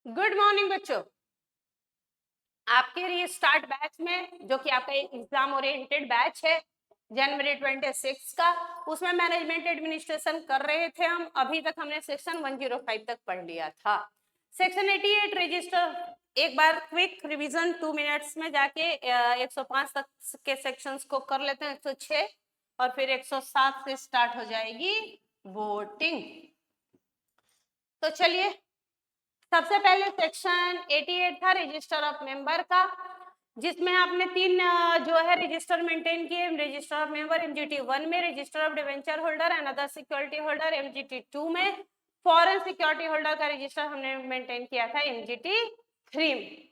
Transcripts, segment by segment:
Good morning बच्चों। आपके लिए स्टार्ट बैच में जो कि आपका एग्जाम ओरिएंटेड बैच है जनवरी 26 का, उसमें मैनेजमेंट एडमिनिस्ट्रेशन कर रहे थे हम। अभी तक हमने सेक्शन 105 तक पढ़ लिया था। सेक्शन 88 रजिस्टर एक बार क्विक रिवीजन 2 मिनट्स में जाके 105 तक के सेक्शंस को कर लेते हैं, 106 और फिर 107 से स्टार्ट हो जाएगी वोटिंग। तो चलिए, सबसे पहले सेक्शन 88 था रजिस्टर ऑफ मेंबर का, जिसमें आपने तीन जो है रजिस्टर मेंटेन किए। रजिस्टर ऑफ मेंबर एमजीटी 1 में, register of debenture holder and other security holder MGT 2 में, फॉरेन सिक्योरिटी होल्डर का रजिस्टर हमने मेंटेन किया था एमजीटी 3 में।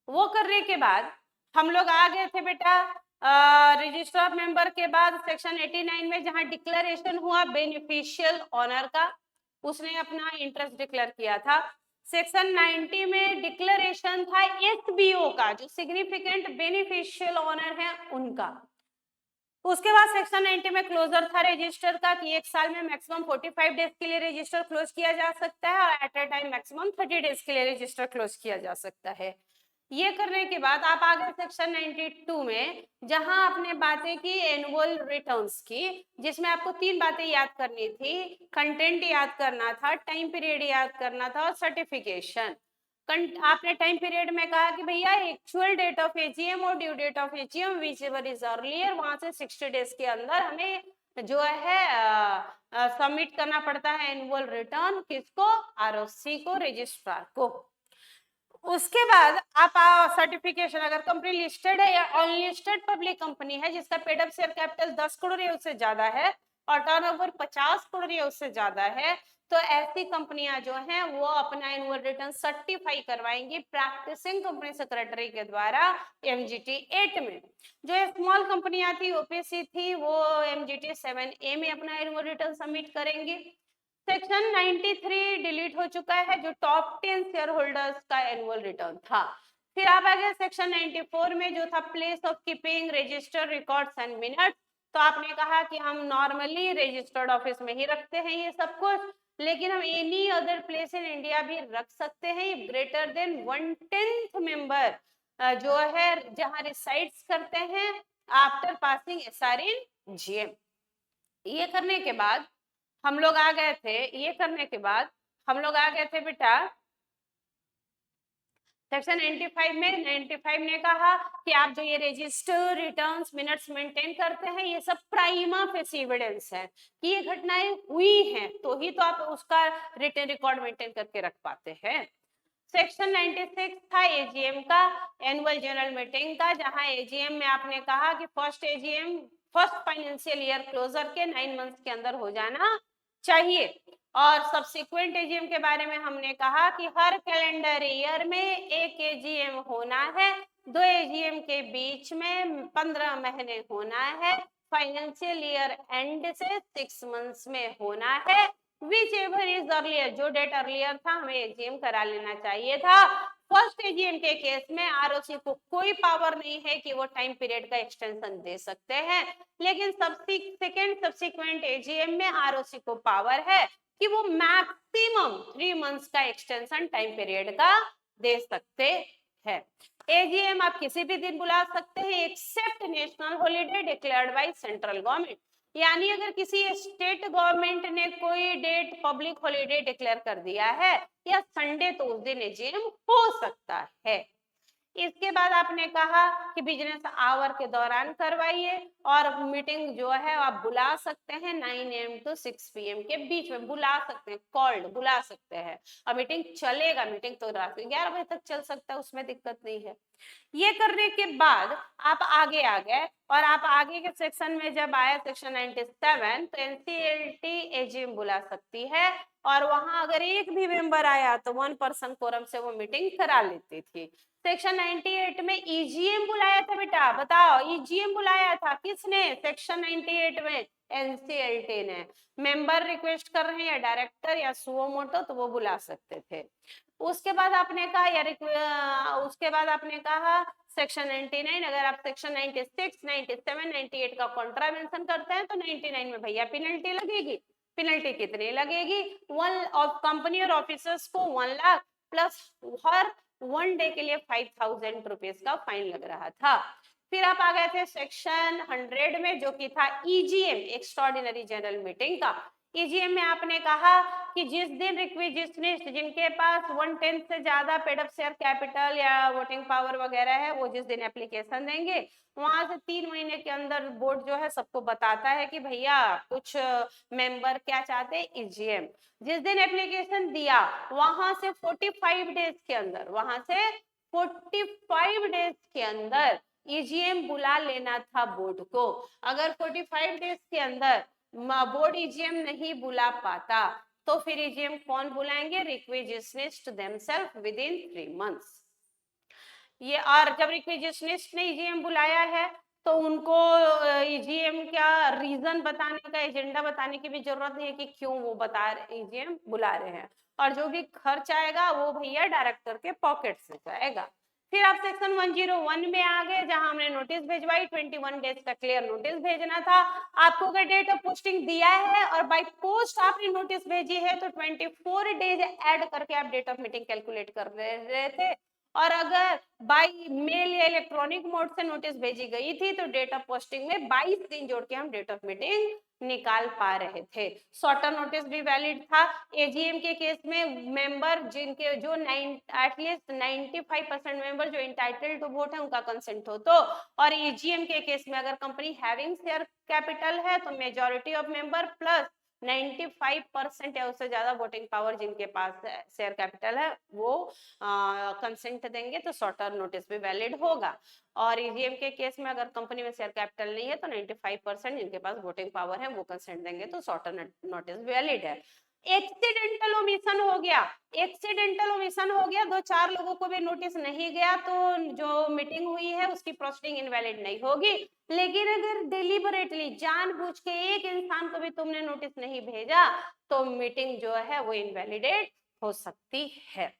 वो करने के बाद हम लोग आ गए थे बेटा रजिस्टर ऑफ मेंबर के बाद सेक्शन 89 में, जहां डिक्लेरेशन हुआ बेनिफिशियल ऑनर का, उसने अपना इंटरेस्ट डिक्लेयर किया था। सेक्शन 90 में डिक्लेरेशन था एसबीओ का, जो सिग्निफिकेंट बेनिफिशियल ऑनर है उनका। उसके बाद सेक्शन 90 में क्लोजर था रजिस्टर का कि एक साल में मैक्सिमम 45 डेज के लिए रजिस्टर क्लोज किया जा सकता है और at a time maximum 30 days के लिए रजिस्टर क्लोज किया जा सकता है। ये करने के बाद आप आ गए सेक्शन 92 में, जहां आपने बातें की एनुअल रिटर्न्स की, जिसमें आपको तीन बातें याद करनी थी। कंटेंट याद करना था, टाइम पीरियड याद करना था और सर्टिफिकेशन। आपने टाइम पीरियड में कहा कि भैया एक्चुअल डेट ऑफ एजीएम और due date of AGM whichever is earlier, वहां से 60 डेज के अंदर हमें जो है सबमिट करना पड़ता है एनुअल रिटर्न। किसको? आरओसी को, रजिस्ट्रार को। उसके बाद आप सर्टिफिकेशन, अगर कंपनी लिस्टेड है या अनलिस्टेड पब्लिक कंपनी है जिसका paid up share capital 10 crore या उससे ज्यादा है और टर्नओवर 50 करोड़ या उससे ज्यादा है, तो ऐसी कंपनियां जो हैं वो अपना एनुअल रिटर्न सर्टिफाई करवाएंगी प्रैक्टिसिंग कंपनी सेक्रेटरी के द्वारा एमजीटी 8 में। जो स्मॉल कंपनियां थी, ओपीसी थी, वो एमजीटी 7A में अपना एनुअल रिटर्न सबमिट करेंगी। सेक्शन 93 डिलीट हो चुका है, जो टॉप 10 शेयर होल्डर्स का एनुअल रिटर्न था। फिर आप आ गए सेक्शन 94 में, जो था place of keeping register records and minutes. तो आपने कहा कि हम नॉर्मली रजिस्टर्ड ऑफिस में ही रखते हैं ये सब कुछ, लेकिन हम any other place in India भी रख सकते हैं ग्रेटर देन 1/10 मेंबर जो है जहां रिसाइड्स करते हैं आफ्टर पासिंग एसआर इन जीएम। ये करने के बाद हम लोग आ गए थे, ये करने के बाद हम लोग आ गए थे बेटा सेक्शन 95 में। 95 ने कहा कि आप जो ये रजिस्टर रिटर्न्स मिनट्स मेंटेन करते हैं, ये सब प्राइमा फेसी एविडेंस है कि ये घटनाएं हुई हैं, तो ही तो आप उसका रिटर्न रिकॉर्ड मेंटेन करके रख पाते हैं। सेक्शन 96 था एजीएम का, एनुअल जनरल मीटिंग का, जहां एजीएम में आपने कहा कि first AGM first financial year closure के 9 मंथ्स के अंदर हो जाना चाहिए। और सब्सिक्वेंट एजीएम के बारे में हमने कहा कि हर कैलेंडर ईयर में एक एजीएम होना है, दो एजीएम के बीच में 15 महीने होना है, फाइनेंशियल ईयर एंड से 6 मंथ्स में होना है। विच एवर इज अर्लियर, जो डेट अर्लियर था हमें एजीएम करा लेना चाहिए था। फर्स्ट एजीएम के केस में आरओसी को कोई पावर नहीं है कि वो टाइम पीरियड का एक्सटेंशन दे सकते हैं, लेकिन सेकेंड सब्सिक्वेंट एजीएम में आरओसी को पावर है कि वो मैक्सिमम 3 मंथ्स का एक्सटेंशन टाइम पीरियड का दे सकते हैं। एजीएम आप किसी भी दिन बुला सकते हैं except national holiday declared by central government, यानी अगर किसी स्टेट गवर्नमेंट ने कोई डेट पब्लिक हॉलीडे डिक्लेयर कर दिया है या संडे, तो उस दिन एजीएम हो सकता है। इसके बाद आपने कहा कि बिजनेस आवर के दौरान करवाइए और मीटिंग जो है आप बुला सकते हैं 9 AM to 6 PM के बीच में बुला सकते हैं, कॉल्ड बुला सकते हैं और मीटिंग चलेगा। मीटिंग तो रात 11 बजे तक चल सकता है, उसमें दिक्कत नहीं है। ये करने के बाद आप आगे आ गए और आप आगे के सेक्शन में जब आया सेक्शन 97, तो एनसीएलटी एजीएम बुला सकती है और वहां अगर एक भी मेंबर आया तो 1 पर्सन कोरम से वो मीटिंग करा लेती थी। सेक्शन 98 में ईजीएम बुलाया था बेटा, बताओ ईजीएम बुलाया था किसने? सेक्शन 98 में एनसीएलटी ने। मेंबर रिक्वेस्ट कर रहे हैं या डायरेक्टर या सुओ मोटो, तो वो बुला सकते थे। उसके बाद आपने कहा उसके बाद आपने कहा सेक्शन 99, अगर आप सेक्शन 96, 97, 98 का कॉन्ट्रावेंशन करते हैं तो 99 में भैया पेनल्टी लगेगी। पेनल्टी कितनी लगेगी? 1 ऑफ कंपनी और ऑफिसर्स को 1 लाख, प्लस हर 1 डे के लिए 5000 रुपीज का फाइन लग रहा था। फिर आप आ गए थे सेक्शन 100 में, जो कि था ईजीएम, एक्स्ट्राऑर्डिनरी जनरल मीटिंग का। ईजीएम में आपने कहा कि जिस दिन रिक्विजिशनिस्ट जिनके पास 1/10 से ज्यादा पेड अप शेयर कैपिटल या वोटिंग पावर वगैरह है, वो जिस दिन एप्लीकेशन देंगे, वहां से 3 महीने के अंदर बोर्ड जो है सबको बताता है कि भैया कुछ मेंबर क्या चाहते हैं, ईजीएम। जिस दिन एप्लीकेशन दिया वहां से 45 डेज के अंदर, वहां से 45 डेज के अंदर ईजीएम बुला लेना था बोर्ड को। अगर 45 डेज के अंदर बोर्ड ईजीएम नहीं बुला पाता तो फिर ईजीएम कौन बुलाएंगे, रिक्विजिशनिस्ट देमसेल्फ विद इन 3 मंथ्स। ये और जब रिक्विजिशनिस्ट ने ईजीएम बुलाया है तो उनको ईजीएम का रीजन बताने का, एजेंडा बताने की भी जरूरत नहीं है कि क्यों वो बता रहे ईजीएम बुला रहे हैं, और जो भी खर्च आएगा वो भैया डायरेक्टर के पॉकेट से जाएगा। फिर आप सेक्शन 101 में आ गए, जहां हमने नोटिस भेजवाई, 21 डेज का क्लियर नोटिस भेजना था। आपको अगर डेट ऑफ पोस्टिंग दिया है और बाय पोस्ट आपने नोटिस भेजी है तो 24 डेज ऐड करके आप डेट ऑफ मीटिंग कैलकुलेट कर रहे थे, और अगर बाय मेल या इलेक्ट्रॉनिक मोड से नोटिस भेजी गई थी तो डेट ऑफ पोस्टिंग में 22 दिन जोड़ के हम डेट ऑफ मीटिंग निकाल पा रहे थे। शॉर्टर नोटिस भी वैलिड था। एजीएम के केस में मेंबर जिनके जो एटलीस्ट 95% मेंबर जो इंटाइटल्ड टू वोट है उनका कंसेंट हो तो, और एजीएम के केस में अगर कंपनी हैविंग शेयर कैपिटल है तो मेजॉरिटी ऑफ मेंबर प्लस 95% या उससे ज्यादा वोटिंग पावर जिनके पास शेयर कैपिटल है वो कंसेंट देंगे तो शॉर्टर नोटिस भी वैलिड होगा। और ईवीएम के केस में अगर कंपनी में शेयर कैपिटल नहीं है तो 95% जिनके पास वोटिंग पावर है वो कंसेंट देंगे तो शॉर्टर नोटिस वैलिड है। एक्सीडेंटल ओमिशन हो गया, एक्सीडेंटल ओमिशन हो गया, 2-4 लोगों को भी नोटिस नहीं गया तो जो मीटिंग हुई है उसकी प्रोसीडिंग इनवैलिड नहीं होगी। लेकिन अगर डिलिबरेटली जानबूझ के एक इंसान को भी तुमने नोटिस नहीं भेजा तो मीटिंग जो है वो इनवैलिडेट हो सकती है।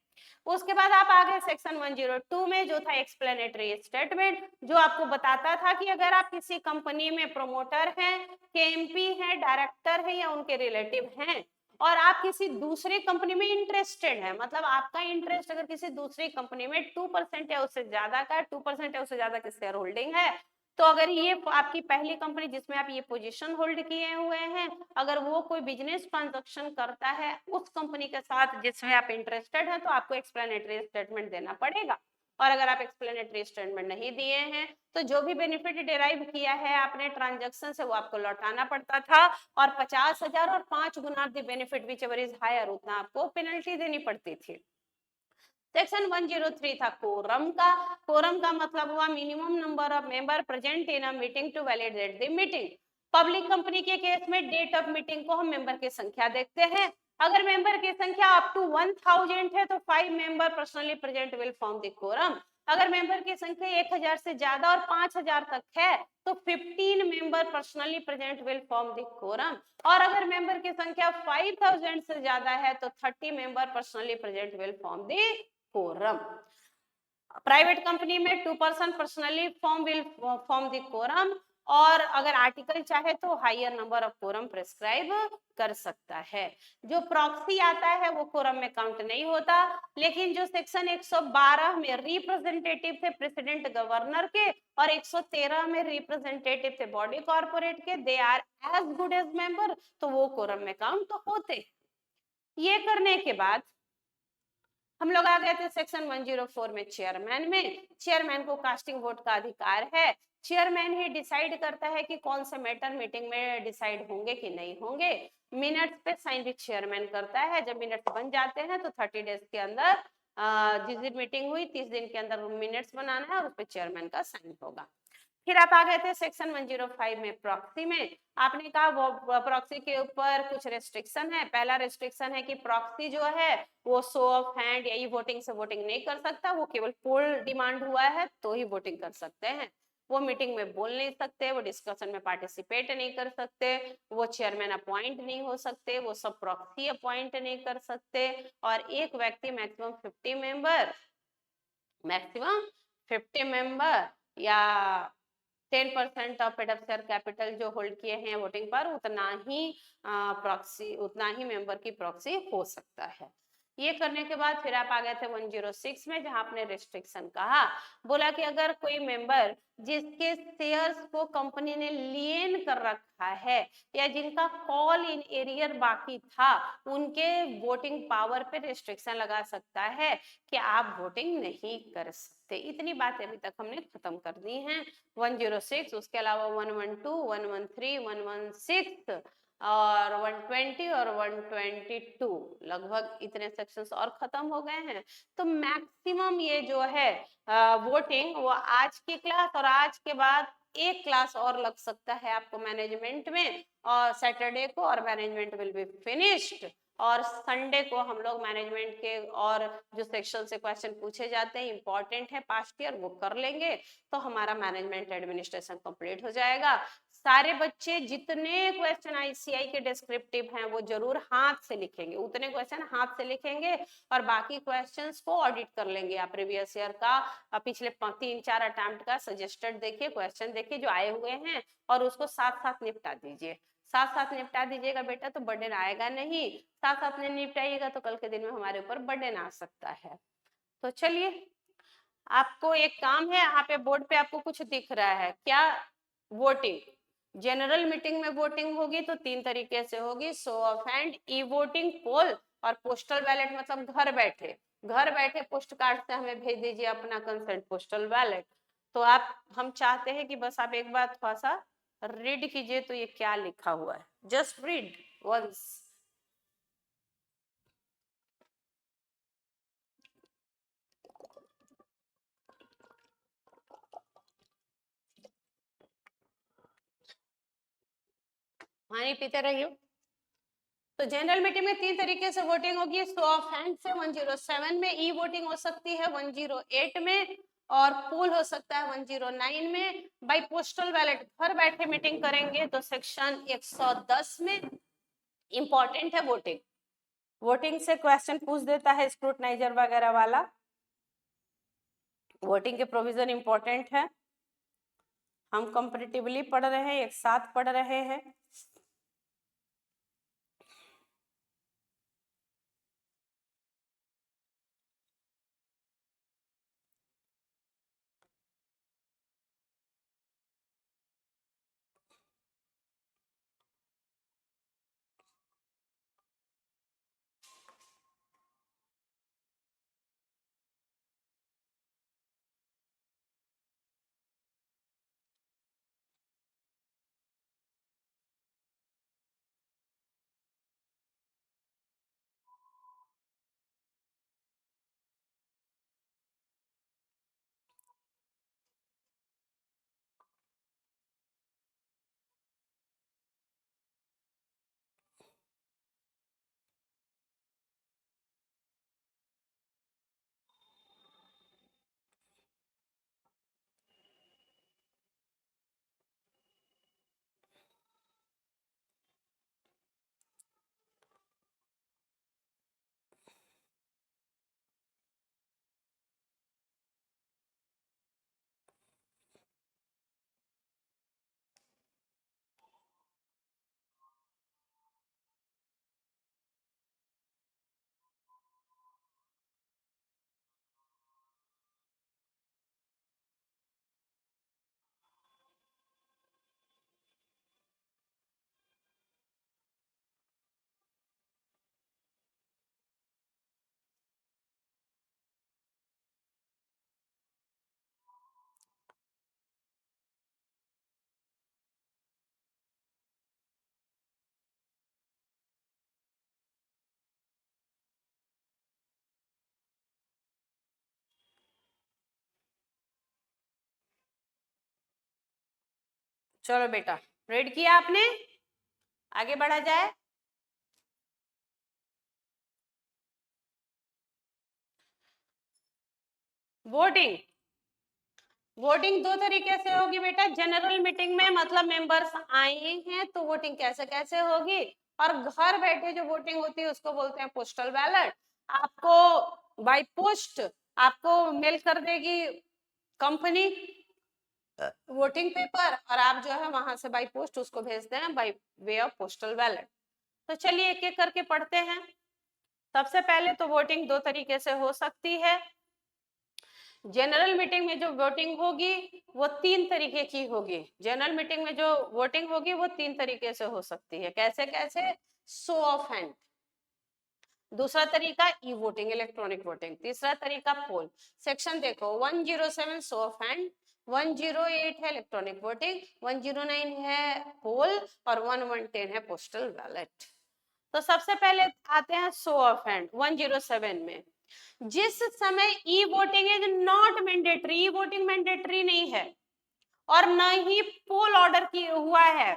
उसके बाद आप आगे सेक्शन 102 में जो था एक्सप्लेनेटरी स्टेटमेंट, जो आपको बताता था कि अगर आप किसी कंपनी में प्रमोटर हैं, केएमपी हैं, डायरेक्टर हैं या उनके रिलेटिव हैं और आप किसी दूसरी कंपनी में इंटरेस्टेड है, मतलब आपका इंटरेस्ट अगर किसी दूसरी कंपनी में 2% या उससे ज्यादा का 2% या उससे ज्यादा की शेयर होल्डिंग है, तो अगर ये आपकी पहली कंपनी जिसमें आप ये पोजीशन होल्ड किए हुए हैं, अगर वो कोई बिजनेस ट्रांजैक्शन करता है उस कंपनी के साथ जिसमें आप इंटरेस्टेड हैं तो आपको एक्सप्लेनेटरी स्टेटमेंट देना पड़ेगा। और अगर आप एक्सप्लेनेटरी स्टेटमेंट नहीं दिए हैं तो जो भी बेनिफिट डिराइव किया है आपने ट्रांजैक्शन से वो आपको लौटाना पड़ता था, और 50,000 और 5 गुना the benefit whichever is higher उतना आपको पेनल्टी देनी पड़ती थी। सेक्शन 103 था कोरम का। कोरम का मतलब हुआ minimum number of member present in a meeting to validate the meeting. Public company के केस में डेट ऑफ मीटिंग को हम मेंबर की संख्या देखते हैं। अगर मेंबर की संख्या अप टू 1000 है तो 5 member personally present will form the quorum. अगर मेंबर की संख्या 1000 से ज्यादा और 5000 तक है तो 15 member personally present will form the quorum, और अगर मेंबर की संख्या 5000 से ज्यादा है तो 30 member personally present will form the quorum. Private company में 2% पर्सनली फॉर्म द कोरम, और अगर आर्टिकल चाहे तो higher number of quorum prescribe कर सकता है। जो प्रॉक्सी आता है वो कोरम में काउंट नहीं होता, लेकिन जो सेक्शन 112 में रिप्रेजेंटेटिव थे प्रेसिडेंट गवर्नर के और 113 में रिप्रेजेंटेटिव थे बॉडी कॉर्पोरेट के, they are as good as member, तो वो कोरम में काउंट होते। ये करने के बाद हम लोग आ गए थे सेक्शन 104 में चेयरमैन में। चेयरमैन को कास्टिंग वोट का अधिकार है। चेयरमैन ही डिसाइड करता है कि कौन से मैटर मीटिंग में डिसाइड होंगे कि नहीं होंगे। मिनट्स पे साइन भी चेयरमैन करता है। जब मिनट्स बन जाते हैं तो 30 डेज के अंदर जिस दिन मीटिंग हुई 30 दिन के अंदर मिनट्स बनाना है और उस पर चेयरमैन का साइन होगा। फिर आप आ गए थे सेक्शन 105 में प्रॉक्सी में। आपने कहा वो प्रॉक्सी के ऊपर कुछ रेस्ट्रिक्शन है। पहला रेस्ट्रिक्शन है कि प्रॉक्सी जो है वो शो ऑफ हैंड या ई वोटिंग से वोटिंग नहीं कर सकता, वो केवल पोल डिमांड हुआ है तो ही वोटिंग कर सकते हैं। वो मीटिंग में बोल नहीं सकते, वो डिस्कशन में पार्टिसिपेट नहीं कर सकते, वो चेयरमैन अपॉइंट नहीं हो सकते, वो सब प्रॉक्सी अपॉइंट नहीं कर सकते, और एक व्यक्ति मैक्सिमम 50 मेंबर या 10% of paid up share capital जो होल्ड किए हैं वोटिंग पर उतना ही प्रॉक्सी, उतना ही मेंबर की प्रॉक्सी हो सकता है। ये करने के बाद फिर आप आ गए थे 106 में, जहां आपने रिस्ट्रिक्शन कहा, बोला कि अगर कोई मेंबर जिसके शेयर्स को कंपनी ने लियन कर रखा है या जिनका कॉल इन एरियर बाकी था, उनके वोटिंग पावर पे रिस्ट्रिक्शन लगा सकता है कि आप वोटिंग नहीं कर सकते। इतनी बातें अभी तक हमने खत्म कर दी हैं 106। उसके अलावा 112, 113, 116 और 120 और 122, लगभग इतने सेक्शंस और खत्म हो गए हैं। तो मैक्सिमम ये जो है वोटिंग, वो आज की क्लास और आज के बाद एक क्लास और लग सकता है आपको मैनेजमेंट में, और सैटरडे को, और मैनेजमेंट विल बी फिनिश्ड। और संडे को हम लोग मैनेजमेंट के और जो सेक्शन से क्वेश्चन पूछे जाते हैं इंपॉर्टेंट है पास्ट ईयर, वो कर लेंगे तो हमारा मैनेजमेंट एडमिनिस्ट्रेशन कंप्लीट हो जाएगा। सारे बच्चे जितने क्वेश्चन आईसीआई के डिस्क्रिप्टिव हैं वो जरूर हाथ से लिखेंगे, उतने क्वेश्चन हाथ से लिखेंगे, और बाकी क्वेश्चंस को ऑडिट कर लेंगे आप प्रीवियस ईयर का, पिछले 3-4 अटेम्प्ट का सजेस्टेड देखिए, क्वेश्चन देखिए जो आए हुए हैं, और उसको साथ साथ निपटा दीजिए। साथ साथ निपटा दीजिएगा बेटा तो बर्डन आएगा नहीं, साथ साथ नहीं निपटाइएगा तो कल के दिन में हमारे ऊपर बर्डन आ सकता है। तो चलिए, आपको एक काम है, यहाँ पे बोर्ड पे आपको कुछ दिख रहा है क्या? वोटिंग, जनरल मीटिंग में वोटिंग होगी तो 3 तरीके से होगी, show of hand, e voting, poll, और पोस्टल बैलेट, मतलब घर बैठे, घर बैठे पोस्ट कार्ड से हमें भेज दीजिए अपना कंसेंट पोस्टल बैलेट। तो आप, हम चाहते हैं कि बस आप एक बार थोड़ा सा रीड कीजिए तो ये क्या लिखा हुआ है, जस्ट रीड वंस। पानी पीते रहिए। तो जनरल मीटिंग में 3 तरीके से वोटिंग होगी, शो ऑफ हैंड से 107 में, ई वोटिंग हो सकती है 108 में, और पोल हो सकता है 109 में, बाय पोस्टल बैलेट घर बैठे मीटिंग करेंगे तो सेक्शन 110 में। इंपॉर्टेंट है वोटिंग, वोटिंग से क्वेश्चन पूछ देता है स्क्रूटनाइजर वगैरह वाला, वोटिंग के प्रोविजन इंपॉर्टेंट है। हम कंपैरेटिवली पढ़ रहे हैं, एक साथ पढ़ रहे हैं। चलो बेटा, रीड किया आपने, आगे बढ़ा जाए। वोटिंग, वोटिंग 2 तरीके से होगी बेटा, जनरल मीटिंग में मतलब मेंबर्स आए हैं तो वोटिंग कैसे कैसे होगी, और घर बैठे जो वोटिंग होती है उसको बोलते हैं पोस्टल बैलेट। आपको बाय पोस्ट आपको मेल कर देगी कंपनी वोटिंग पेपर, और आप जो है वहां से बाय पोस्ट उसको भेजते हैं bye way of postal ballot. तो चलिए एक एक करके पढ़ते हैं, सबसे पहले तो वोटिंग दो तरीके से हो सकती है। जनरल मीटिंग में जो वोटिंग होगी वो 3 तरीके की होगी। जनरल मीटिंग में जो वोटिंग होगी वो 3 तरीके से हो सकती है। कैसे कैसे? शो ऑफ हैंड, दूसरा तरीका ई वोटिंग इलेक्ट्रॉनिक वोटिंग, तीसरा तरीका पोल। सेक्शन देखो 107 शो ऑफ हैंड, 108 है इलेक्ट्रॉनिक वोटिंग, 109 है पोल और 1110 है पोस्टल बैलेट। तो सबसे पहले आते हैं शो ऑफ हैंड 107 में। जिस समय e voting is not mandatory, e voting mandatory नहीं है और न ही पोल ऑर्डर की हुआ है,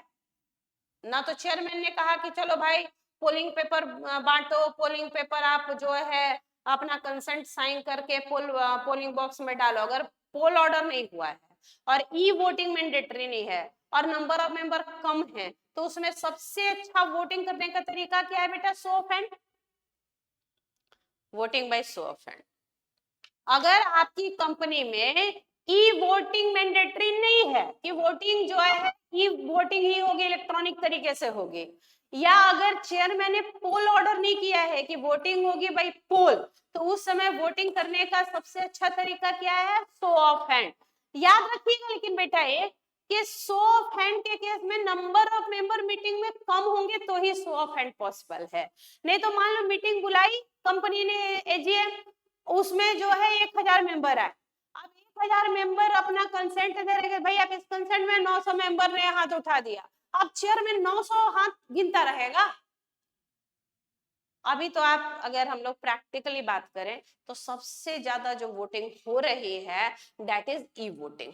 ना तो चेयरमैन ने कहा कि चलो भाई पोलिंग पेपर बांटो, पोलिंग पेपर आप जो है अपना कंसेंट साइन करके पोलिंग बॉक्स में डालो, अगर पोल ऑर्डर नहीं हुआ है और ई वोटिंग मैंडेटरी नहीं है और नंबर ऑफ मेंबर कम है, तो उसमें सबसे अच्छा वोटिंग करने का तरीका क्या है बेटा? Show of hand, voting by show of hand. अगर आपकी कंपनी में ई वोटिंग मैंडेटरी नहीं है कि वोटिंग जो है ई वोटिंग ही होगी, इलेक्ट्रॉनिक तरीके से होगी, या अगर चेयरमैन ने पोल ऑर्डर नहीं किया है कि वोटिंग होगी बाय पोल, तो उस समय वोटिंग करने का सबसे अच्छा तरीका क्या है? Show of hand. याद रखिएगा लेकिन बेटा ये कि शो ऑफ हैंड के केस में नंबर ऑफ मेंबर मीटिंग में कम होंगे तो ही शो ऑफ हैंड पॉसिबल है। नहीं तो मान लो मीटिंग बुलाई कंपनी ने एजीएम, उसमें जो है 1000 मेंबर है, अब 1000 मेंबर अपना कंसेंट दे रहे भाई, आप इस कंसेंट में 900 मेंबर ने हाथ उठा दिया, अब चेयरमैन 900 हाथ गिनता रहेगा? अभी तो आप अगर हम लोग प्रैक्टिकली बात करें तो सबसे ज्यादा जो वोटिंग हो रही है दैट इज ई वोटिंग।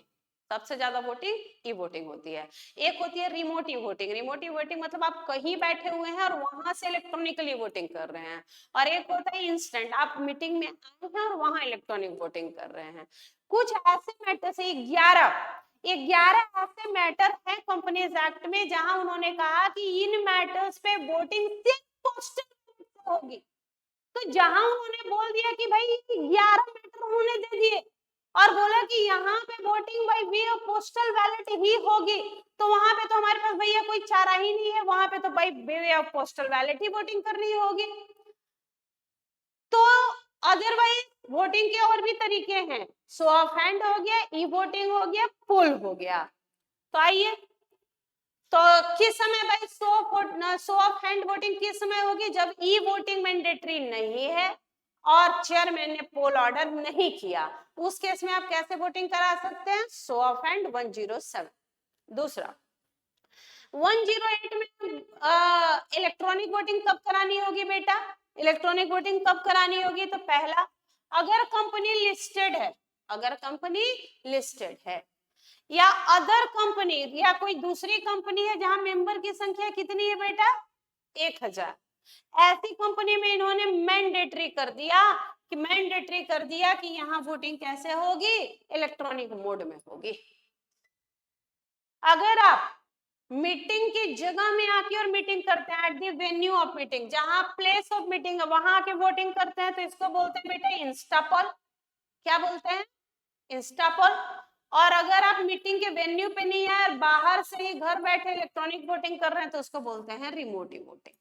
सबसे ज्यादा वोटिंग ई वोटिंग होती है। एक होती है remote e voting, remote e voting मतलब आप कहीं बैठे हुए हैं और वहां से इलेक्ट्रॉनिकली वोटिंग कर रहे हैं, और एक होता है इंस्टेंट, आप मीटिंग में आए हैं और वहां इलेक्ट्रॉनिक वोटिंग कर रहे हैं। कुछ ऐसे मैटर से 11 ऐसे मैटर है कंपनीज एक्ट में जहां उन्होंने कहा कि इन मैटर्स पे वोटिंग सिर्फ पोस्टल होगी। तो जहां उन्होंने बोल दिया कि भाई 11 मैटर उन्होंने दे दिए और बोला कि यहाँ पे voting by way of postal ballot ही होगी, तो वहां पे तो हमारे पास भैया कोई चारा ही नहीं है, वहां पे तो bye way of postal ballot he voting करनी होगी। तो अदरवाइज वोटिंग के और भी तरीके हैं, शो ऑफ हैंड हो गया, ई वोटिंग हो गया, पोल हो गया। तो आइए, तो किस समय भाई शो ऑफ हैंड वोटिंग किस समय होगी? जब ई वोटिंग मैंडेटरी नहीं है और चेयरमैन ने पोल ऑर्डर नहीं किया, उस केस में आप कैसे वोटिंग करा सकते हैं? Show of hand 107। दूसरा 108 में इलेक्ट्रॉनिक वोटिंग कब करानी होगी बेटा? इलेक्ट्रॉनिक वोटिंग कब करानी होगी? तो पहला, अगर कंपनी लिस्टेड है, अगर कंपनी लिस्टेड है या अदर कंपनी या कोई दूसरी कंपनी है जहां मेंबर की संख्या कितनी है बेटा? 1000, ऐसी कंपनी में इन्होंने मैंडेटरी कर दिया कि यहाँ वोटिंग कैसे होगी? इलेक्ट्रॉनिक मोड में होगी। अगर आप मीटिंग की जगह में आके और मीटिंग करते हैं, at the venue of meeting, जहां प्लेस ऑफ मीटिंग है वहां आके वोटिंग करते हैं, तो इसको बोलते हैं बेटा इंस्टापोल। क्या बोलते हैं? इंस्टापोल। और अगर आप मीटिंग के वेन्यू पे नहीं है और बाहर से ही घर बैठे इलेक्ट्रॉनिक वोटिंग कर रहे हैं तो उसको बोलते हैं रिमोट वोटिंग।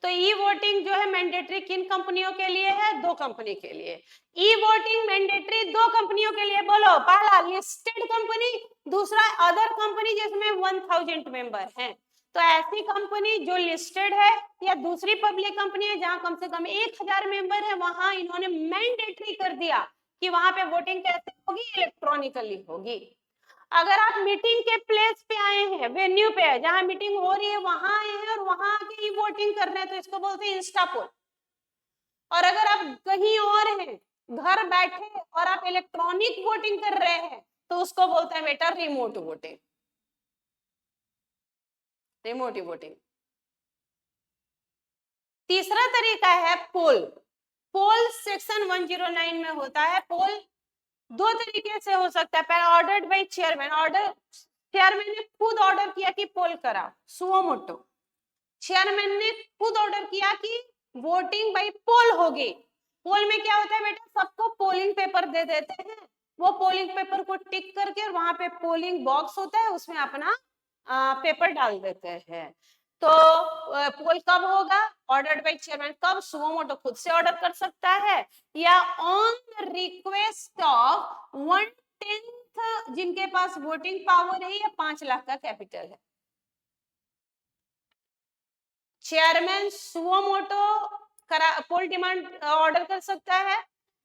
तो ई वोटिंग जो है मैंडेटरी किन कंपनियों के लिए है? 2 कंपनी के लिए। ई वोटिंग मैंडेटरी 2 कंपनियों के लिए, बोलो, पहला लिस्टेड कंपनी, दूसरा अदर कंपनी जिसमें 1000 मेंबर हैं। तो ऐसी कंपनी जो लिस्टेड है या दूसरी पब्लिक कंपनी है जहां कम से कम 1000 मेंबर है, वहां इन्होंने मैंडेटरी कर दिया कि वहां पे वोटिंग कैसे होगी? इलेक्ट्रॉनिकली होगी। अगर आप मीटिंग के प्लेस पे आए हैं, वेन्यू पे है जहां मीटिंग हो रही है, वहां आए हैं और वहां आके ही वोटिंग कर रहे हैं, तो इसको बोलते हैं इंस्टापोल। और अगर आप कहीं और हैं, घर बैठे और आप इलेक्ट्रॉनिक वोटिंग कर रहे हैं, तो उसको बोलते हैं बेटा रिमोट वोटिंग। Remote voting. तीसरा तरीका है पोल। पोल सेक्शन 109 में होता है। पोल 2 तरीके से हो सकता है। पहले ऑर्डर्ड बाय चेयरमैन, चेयरमैन ने खुद ऑर्डर किया कि पोल करा, सुओ मोटो, चेयरमैन ने खुद ऑर्डर किया कि वोटिंग बाय पोल होगी। पोल में क्या होता है बेटा? सबको पोलिंग पेपर दे देते हैं, वो पोलिंग पेपर को टिक करके और वहां पे पोलिंग बॉक्स होता है, उसमें अपना पेपर डाल देते हैं। तो पोल कब होगा? Ordered bye chairman. कब? सुमो मोटो खुद से ऑर्डर कर सकता है या ऑन रिक्वेस्ट ऑफ 1/10 जिनके पास वोटिंग पावर है या 5 लाख का कैपिटल है। चेयरमैन सुमो मोटो पोल डिमांड ऑर्डर कर सकता है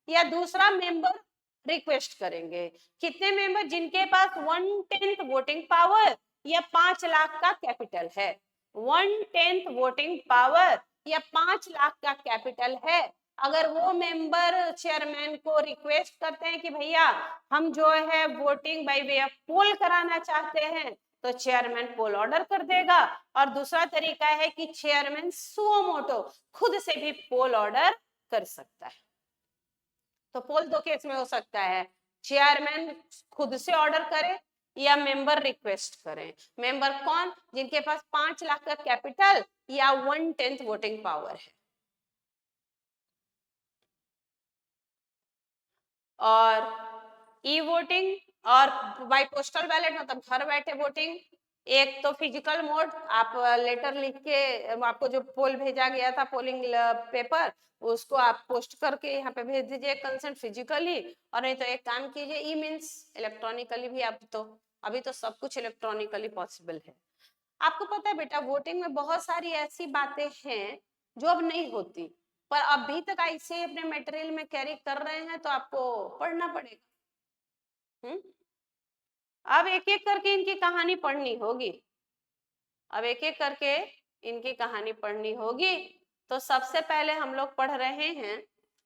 या दूसरा मेंबर रिक्वेस्ट करेंगे। कितने मेंबर? जिनके पास 1/10 वोटिंग पावर या 5 लाख का कैपिटल है। 1/10 वोटिंग पावर या 5 लाख का कैपिटल है। अगर वो मेंबर चेयरमैन को रिक्वेस्ट करते हैं कि भैया हम जो है वोटिंग बाय वे ऑफ पोल कराना चाहते हैं, तो चेयरमैन पोल ऑर्डर कर देगा। और दूसरा तरीका है कि चेयरमैन सुओ मोटो खुद से भी पोल ऑर्डर कर सकता है। तो पोल दो केस में हो सकता है, चेयरमैन खुद से ऑर्डर करे या मेंबर रिक्वेस्ट करें। मेंबर कौन? जिनके पास 5 लाख का कैपिटल या 1/10 वोटिंग पावर है। और ई वोटिंग और बाय पोस्टल बैलेट मतलब घर बैठे वोटिंग। एक तो फिजिकल मोड, आप लेटर लिख के आपको जो पोल भेजा गया था पोलिंग पेपर, उसको आप पोस्ट करके यहाँ पे भेज दीजिए कंसेंट फिजिकली। और नहीं तो एक काम कीजिए, ई मीन्स इलेक्ट्रॉनिकली भी। आप तो अभी तो सब कुछ इलेक्ट्रॉनिकली पॉसिबल है। आपको पता है बेटा, वोटिंग में बहुत सारी ऐसी बातें हैं जो अब नहीं होती, पर अभी तक ऐसे अपने मटेरियल में कैरी कर रहे हैं, तो आपको पढ़ना पड़ेगा। अब एक एक करके इनकी कहानी पढ़नी होगी। अब एक एक करके इनकी कहानी पढ़नी होगी। तो सबसे पहले हम लोग पढ़ रहे हैं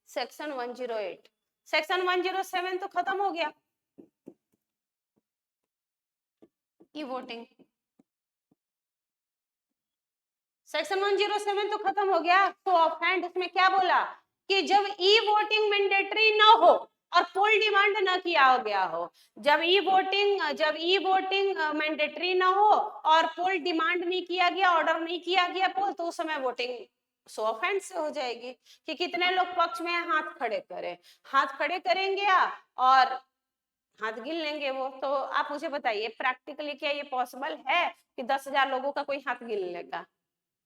सेक्शन 108। सेक्शन 107 तो खत्म हो गया, ई वोटिंग। सेक्शन 107 तो खत्म हो गया। तो ऑफहैंड उसमें क्या बोला कि जब ई वोटिंग मैंडेटरी ना हो और पोल डिमांड ना किया गया हो, जब ई वोटिंग मैंडेटरी ना हो और पोल डिमांड नहीं किया गया, ऑर्डर नहीं किया गया पोल, तो उस समय वोटिंग सो ऑफेंड से हो जाएगी। कि कितने लोग पक्ष में हाथ खड़े करें, हाथ खड़े करेंगे और हाथ गिन लेंगे वो। तो आप मुझे बताइए प्रैक्टिकली क्या ये पॉसिबल है कि 10,000 लोगों का कोई हाथ गिन लेगा?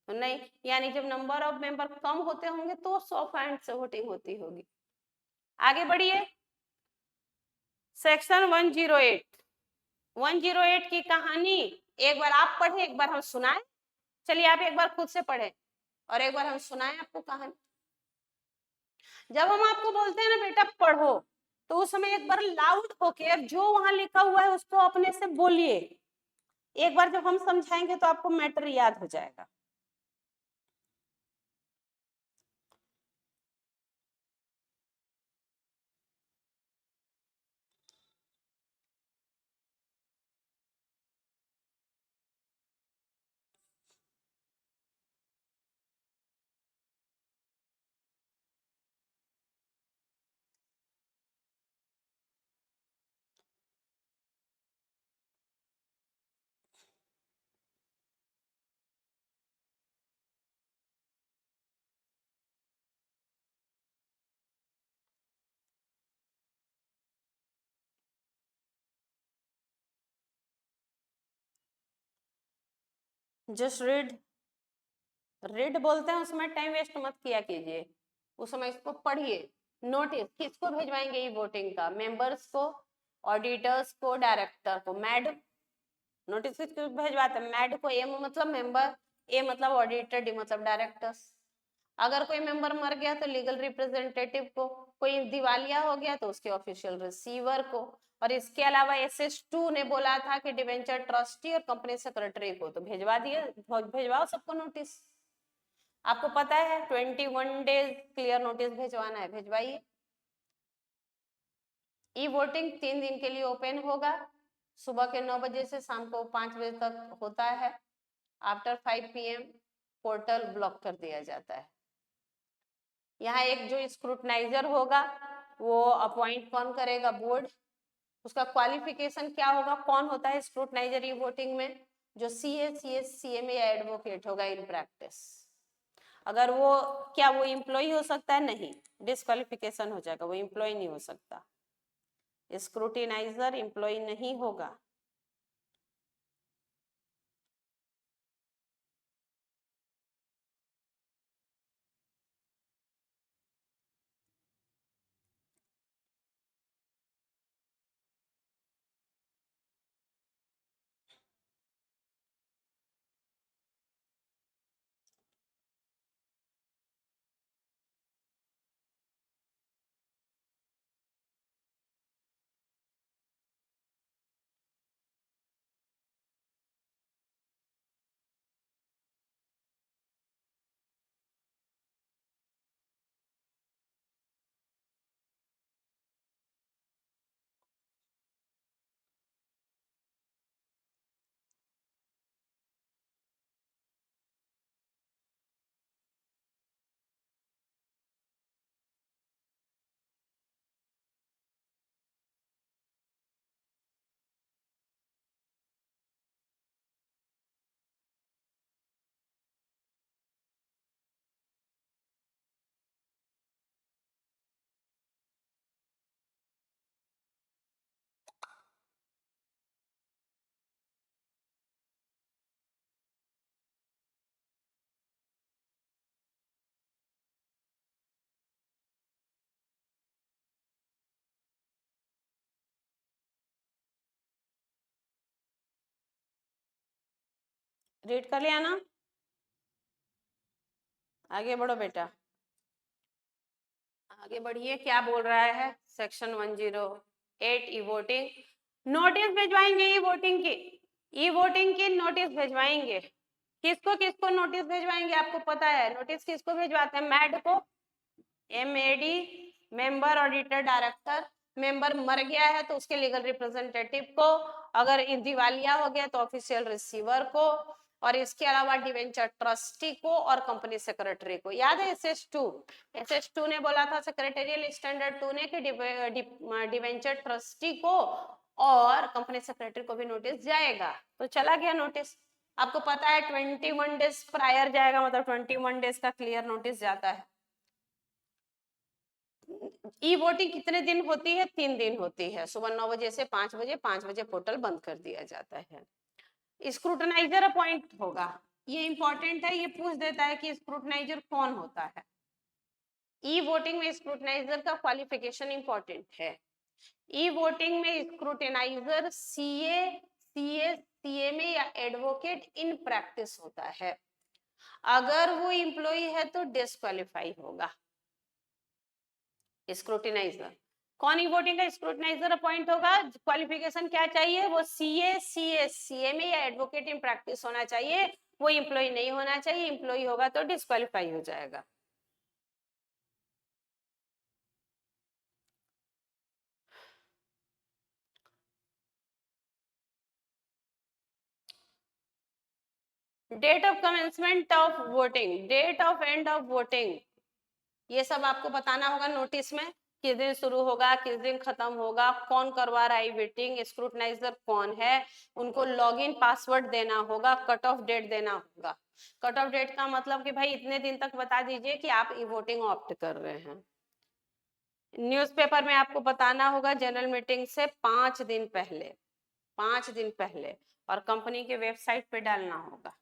तो नहीं, यानी जब नंबर ऑफ मेंबर कम होते होंगे तो 100 से वोटिंग होती होगी। आगे बढ़िए, सेक्शन 108। 108 की कहानी एक बार आप पढ़े, एक बार हम सुनाए। चलिए आप एक बार खुद से पढ़े और एक बार हम सुनाए आपको कहानी। जब हम आपको बोलते हैं ना बेटा पढ़ो, तो उस समय एक बार लाउड होके जो वहां लिखा हुआ है उसको अपने से बोलिए। एक बार जब हम समझाएंगे तो आपको मैटर याद हो जाएगा। जस्ट रीड, रीड बोलते हैं उसमें टाइम वेस्ट मत किया कीजिए, उस समय इसको पढ़िए। नोटिस किसको भेजवाएंगे ये वोटिंग का? मेंबर्स को, ऑडिटर्स को, डायरेक्टर को। मैड नोटिस किसको भेजवाते हैं? मैड को। एम मतलब मेंबर, ए मतलब ऑडिटर, डी मतलब डायरेक्टर्स। अगर कोई मेंबर मर गया तो लीगल रिप्रेजेंटेटिव को, कोई दिवालिया हो गया तो उसके ऑफिशियल रिसीवर को। और इसके अलावा SS2 ने बोला था कि डिवेंचर ट्रस्टी और कंपनी सेक्रेटरी को। तो भेजवा दिए, भेजवाओ सबको नोटिस। आपको पता है 21 डेज क्लियर नोटिस भेजवाना है, भेजवाइए। ई वोटिंग 3 दिन के लिए ओपन होगा, सुबह के 9 बजे से शाम को 5 बजे तक होता है। आफ्टर 5 PM पोर्टल ब्लॉक कर दिया जाता है। यहाँ एक जो स्क्रूटनाइजर होगा वो अपॉइंट कौन करेगा? बोर्ड। उसका क्वालिफिकेशन क्या होगा? कौन होता है स्क्रूटनाइजर ई वोटिंग में? जो CA, CS, CMA या एडवोकेट होगा इन प्रैक्टिस। अगर वो, क्या वो एम्प्लॉय हो सकता है? नहीं, डिस्क्वालिफिकेशन हो जाएगा, वो एम्प्लॉय नहीं हो सकता। स्क्रूटिनाइजर एम्प्लॉय नहीं होगा। रीड कर लिया ना? आगे बढ़ो बेटा, आगे बढ़िए। क्या बोल रहा है सेक्शन 108 ई वोटिंग। नोटिस भिजवाएंगे ई वोटिंग की, ई वोटिंग की नोटिस भिजवाएंगे। किसको किसको नोटिस भिजवाएंगे आपको पता है? नोटिस किसको भिजवाते हैं? मैड को, MAD, member auditor director. Member मर गया है तो उसके लीगल रिप्रेजेंटेटिव को, अगर दिवालिया हो गया तो ऑफिशियल रिसीवर को, और इसके अलावा डिवेंचर ट्रस्टी को और कंपनी सेक्रेटरी को। याद है SS2 ने बोला था, सेक्रेटेरियल स्टैंडर्ड 2 ने कि डिवेंचर ट्रस्टी को और कंपनी सेक्रेटरी को भी नोटिस जाएगा। तो चला गया नोटिस। आपको पता है 21 डेज प्रायर जाएगा, मतलब 21 डेज का क्लियर नोटिस जाता है। ई वोटिंग कितने दिन होती है? 3 दिन होती है, सुबह 9 बजे से 5 बजे। 5 बजे पोर्टल बंद कर दिया जाता है। स्क्रूटनाइजर अपॉइंट होगा, ये इंपॉर्टेंट है, ये पूछ देता है कि स्क्रूटनाइजर कौन होता है। ई वोटिंग में स्क्रूटनाइजर का क्वालिफिकेशन इंपॉर्टेंट है। ई वोटिंग में स्क्रूटनाइजर CA में या एडवोकेट इन प्रैक्टिस होता है। अगर वो एम्प्लॉय है तो डिस्क्वालीफाई होगा। स्क्रूटिनाइजर कौन? ई वोटिंग का स्क्रूटिनाइजर अपॉइंट होगा। क्वालिफिकेशन क्या चाहिए? वो CA में या एडवोकेट इन प्रैक्टिस होना चाहिए। वो एम्प्लॉय नहीं होना चाहिए, एम्प्लॉय होगा तो डिस्क्वालीफाई हो जाएगा। Date of commencement of voting, date of end of voting, ये सब आपको बताना होगा नोटिस में। किस दिन शुरू होगा, किस दिन खत्म होगा, कौन करवा रहा है वोटिंग, स्क्रूटनाइजर कौन है, उनको लॉगिन पासवर्ड देना होगा, कट ऑफ डेट देना होगा। कट ऑफ डेट का मतलब कि भाई इतने दिन तक बता दीजिए कि आप ई वोटिंग ऑप्ट कर रहे हैं। न्यूज़पेपर में आपको बताना होगा जनरल मीटिंग से 5 दिन पहले, 5 दिन पहले, और कंपनी के वेबसाइट पे डालना होगा।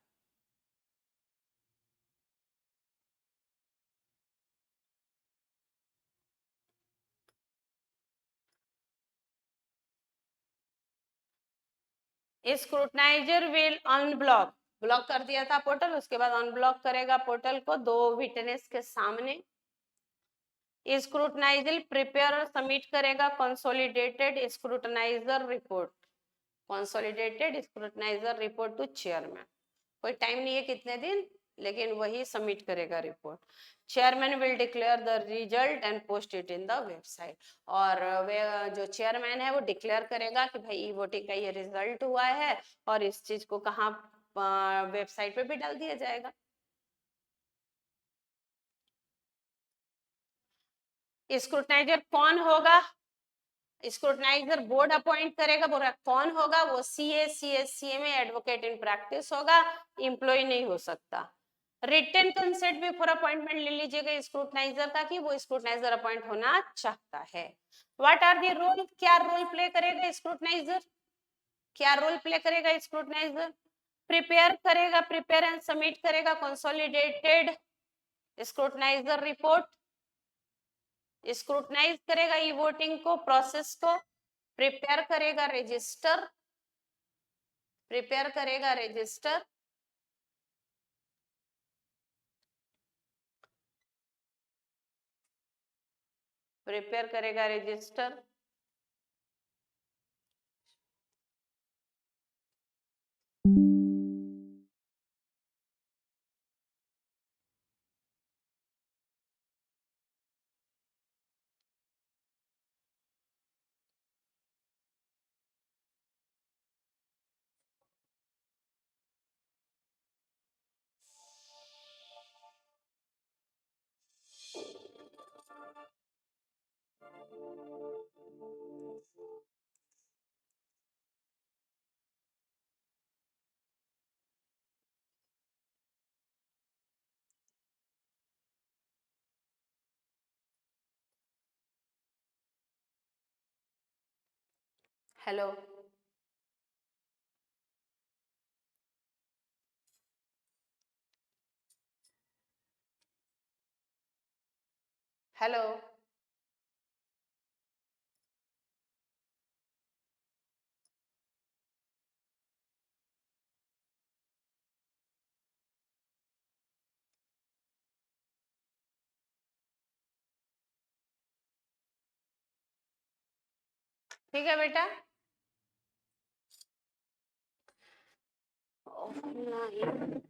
स्क्रूटनाइजर विल अनब्लॉक, ब्लॉक कर दिया था पोर्टल, उसके बाद अनब्लॉक करेगा पोर्टल को 2 विटनेस के सामने। स्क्रूटनाइजर प्रिपेयर और सबमिट करेगा consolidated scrutiniser report, consolidated scrutiniser report to chairman. कोई टाइम नहीं है कितने दिन, लेकिन वही सबमिट करेगा report. Chairman will declare the result and post it in the website, और वे जो चेयरमैन है वो डिक्लेयर करेगा कि भाई ई वोटिंग का ये रिजल्ट हुआ है, और इस चीज को कहाँ वेबसाइट पे भी डाल दिया जाएगा। स्क्रूटनाइजर कौन होगा? स्क्रूटनाइजर बोर्ड अपॉइंट करेगा। बोल रहा कौन होगा? वो CA में एडवोकेट इन प्रैक्टिस होगा, एम्प्लॉय नहीं हो सकता। रिटन कंसेंट बिफोर अपॉइंटमेंट ले लीजिएगा स्क्रूटनाइजर का कि वो स्क्रूटनाइजर अपॉइंट होना चाहता है। व्हाट आर द रोल, क्या रोल प्ले करेगा स्क्रूटनाइजर? क्या रोल प्ले करेगा स्क्रूटनाइजर? प्रिपेयर करेगा, प्रिपेयर एंड सबमिट करेगा कंसोलिडेटेड स्क्रूटनाइजर रिपोर्ट, स्क्रूटनाइज करेगा ई वोटिंग को, प्रोसेस को, प्रिपेयर करेगा रजिस्टर, प्रिपेयर करेगा रजिस्टर, प्रिपेयर करेगा रजिस्टर, हेलो हेलो ठीक है बेटा। ऑफलाइन